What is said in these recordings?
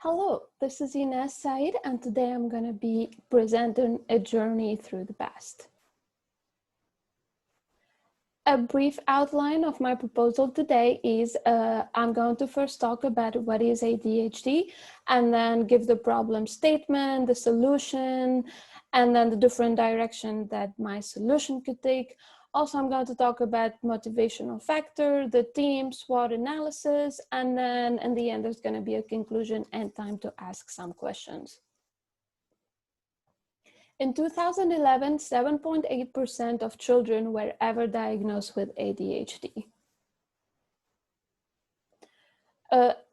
Hello, this is Ines Said, and today I'm going to be presenting a journey through the past. A brief outline of my proposal today is I'm going to first talk about what is ADHD and then give the problem statement, the solution, and then the different direction that my solution could take. Also, I'm going to talk about motivational factor, the team, SWOT analysis, and then in the end, there's going to be a conclusion and time to ask some questions. In 2011, 7.8% of children were ever diagnosed with ADHD.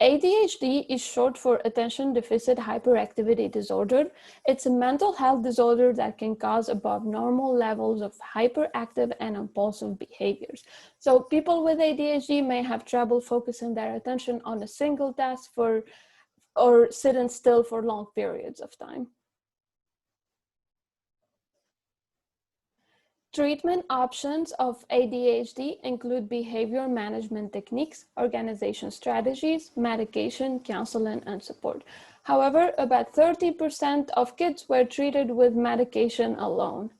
ADHD is short for Attention Deficit Hyperactivity Disorder. It's a mental health disorder that can cause above normal levels of hyperactive and impulsive behaviors. So people with ADHD may have trouble focusing their attention on a single task or sitting still for long periods of time. Treatment options of ADHD include behavior management techniques, organization strategies, medication, counseling, and support. However, about 30% of kids were treated with medication alone.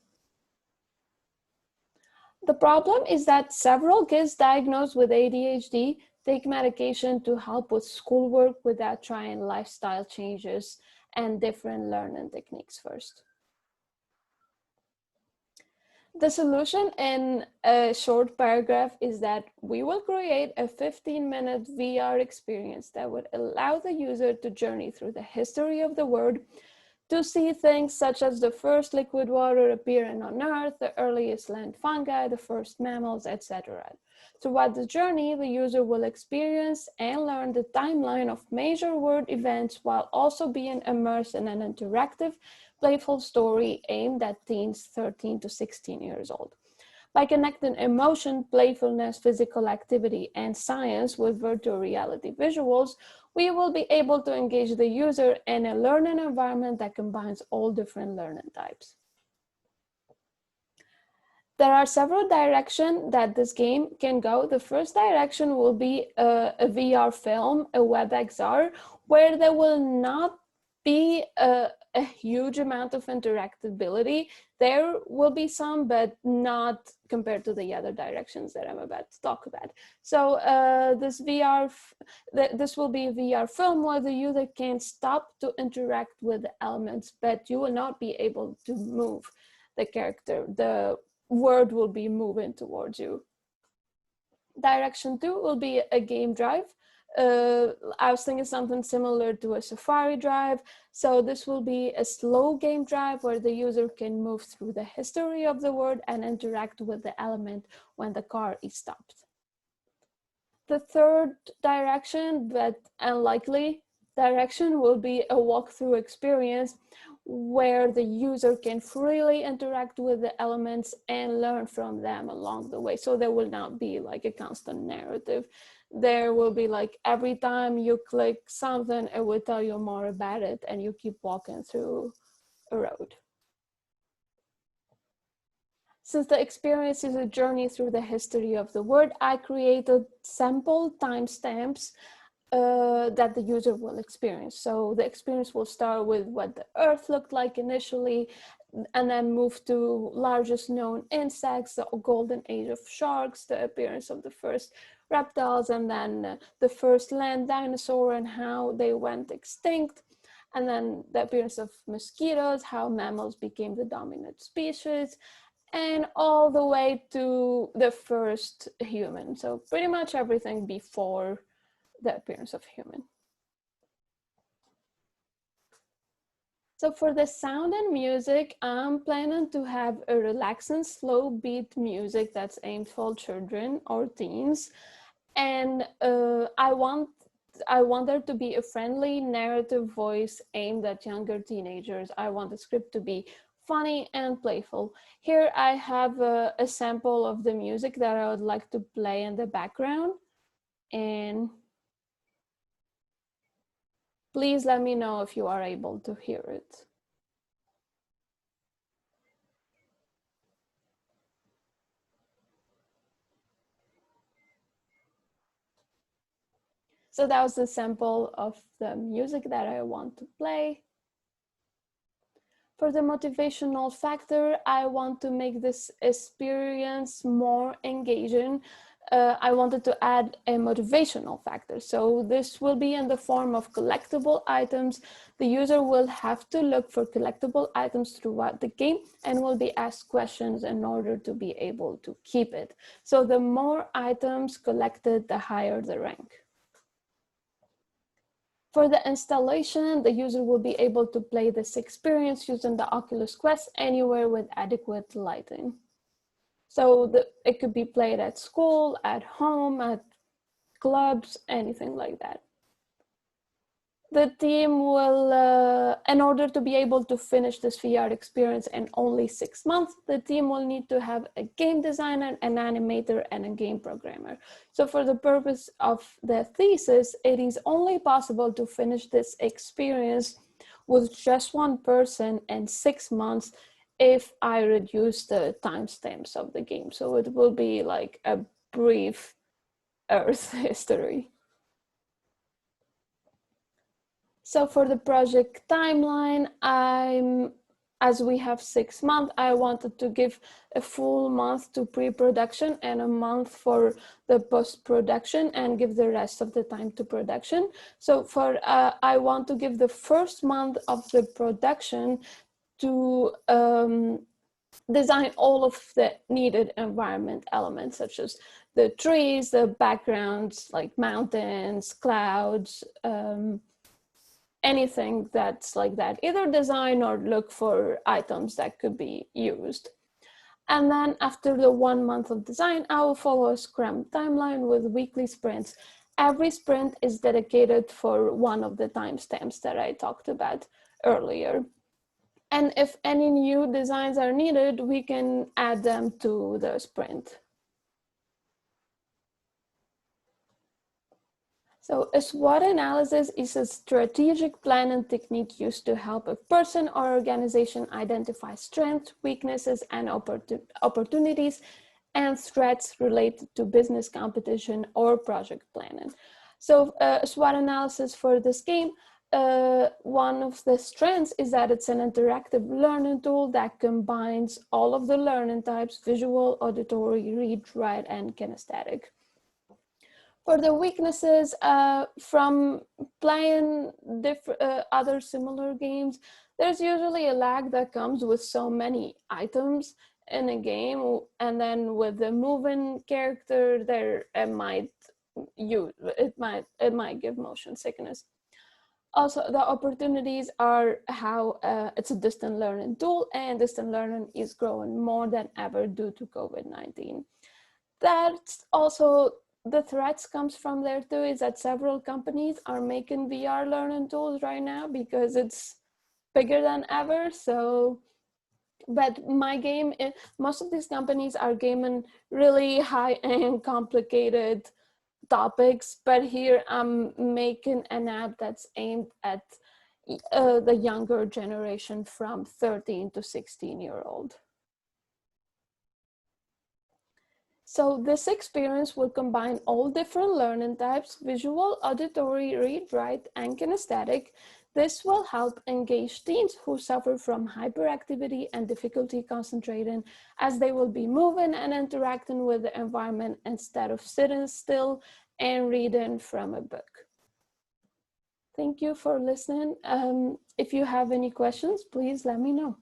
The problem is that several kids diagnosed with ADHD take medication to help with schoolwork without trying lifestyle changes and different learning techniques first. The solution in a short paragraph is that we will create a 15-minute VR experience that would allow the user to journey through the history of the word, to see things such as the first liquid water appearing on Earth, the earliest land fungi, the first mammals, etc. Throughout the journey, the user will experience and learn the timeline of major world events while also being immersed in an interactive, playful story aimed at teens 13 to 16 years old. By connecting emotion, playfulness, physical activity, and science with virtual reality visuals, we will be able to engage the user in a learning environment that combines all different learning types. There are several directions that this game can go. The first direction will be a VR film, a WebXR, where there will not be a huge amount of interactability. There will be some, but not compared to the other directions that I'm about to talk about. So this will be a VR film where the user can stop to interact with the elements, but you will not be able to move the character. The word will be moving towards you. Direction 2 will be a game drive. I was thinking something similar to a Safari drive. So this will be a slow game drive where the user can move through the history of the word and interact with the element when the car is stopped. The third direction, but unlikely direction, will be a walkthrough experience where the user can freely interact with the elements and learn from them along the way. So there will not be like a constant narrative. There will be like every time you click something, it will tell you more about it and you keep walking through a road. Since the experience is a journey through the history of the word, I created sample timestamps that the user will experience. So the experience will start with what the Earth looked like initially, and then move to largest known insects, the golden age of sharks, the appearance of the first reptiles, and then the first land dinosaur and how they went extinct. And then the appearance of mosquitoes, how mammals became the dominant species, and all the way to the first human. So pretty much everything before the appearance of human. So for the sound and music, I'm planning to have a relaxing, slow beat music that's aimed for children or teens. And I want there to be a friendly narrative voice aimed at younger teenagers. I want the script to be funny and playful. Here I have a sample of the music that I would like to play in the background. And please let me know if you are able to hear it. So that was a sample of the music that I want to play. For the motivational factor, I want to make this experience more engaging. I wanted to add a motivational factor. So this will be in the form of collectible items. The user will have to look for collectible items throughout the game and will be asked questions in order to be able to keep it. So the more items collected, the higher the rank. For the installation, the user will be able to play this experience using the Oculus Quest anywhere with adequate lighting. So it could be played at school, at home, at clubs, anything like that. The team will, in order to be able to finish this VR experience in only 6 months, the team will need to have a game designer, an animator, and a game programmer. So for the purpose of the thesis, it is only possible to finish this experience with just one person in 6 months if I reduce the timestamps of the game. So it will be like a brief Earth history. So for the project timeline, as we have 6 months, I wanted to give a full month to pre-production and a month for the post-production and give the rest of the time to production. So I want to give the first month of the production to design all of the needed environment elements, such as the trees, the backgrounds, like mountains, clouds, anything that's like that, either design or look for items that could be used. And then after the 1 month of design, I will follow a Scrum timeline with weekly sprints. Every sprint is dedicated for one of the timestamps that I talked about earlier. And if any new designs are needed, we can add them to the sprint. So a SWOT analysis is a strategic planning technique used to help a person or organization identify strengths, weaknesses, and opportunities and threats related to business competition or project planning. So a SWOT analysis for this game, one of the strengths is that it's an interactive learning tool that combines all of the learning types: visual, auditory, read, write, and kinesthetic. For the weaknesses, from playing other similar games, there's usually a lag that comes with so many items in a game, and then with the moving character, it might give motion sickness. Also, the opportunities are how it's a distant learning tool, and distant learning is growing more than ever due to COVID-19. That's also the threats comes from there too, is that several companies are making VR learning tools right now because it's bigger than ever. So, but my game, most of these companies are gaming really high-end, complicated topics, but here I'm making an app that's aimed at the younger generation from 13 to 16-year-old. So this experience will combine all different learning types: visual, auditory, read, write, and kinesthetic. This will help engage teens who suffer from hyperactivity and difficulty concentrating, as they will be moving and interacting with the environment instead of sitting still and reading from a book. Thank you for listening. If you have any questions, please let me know.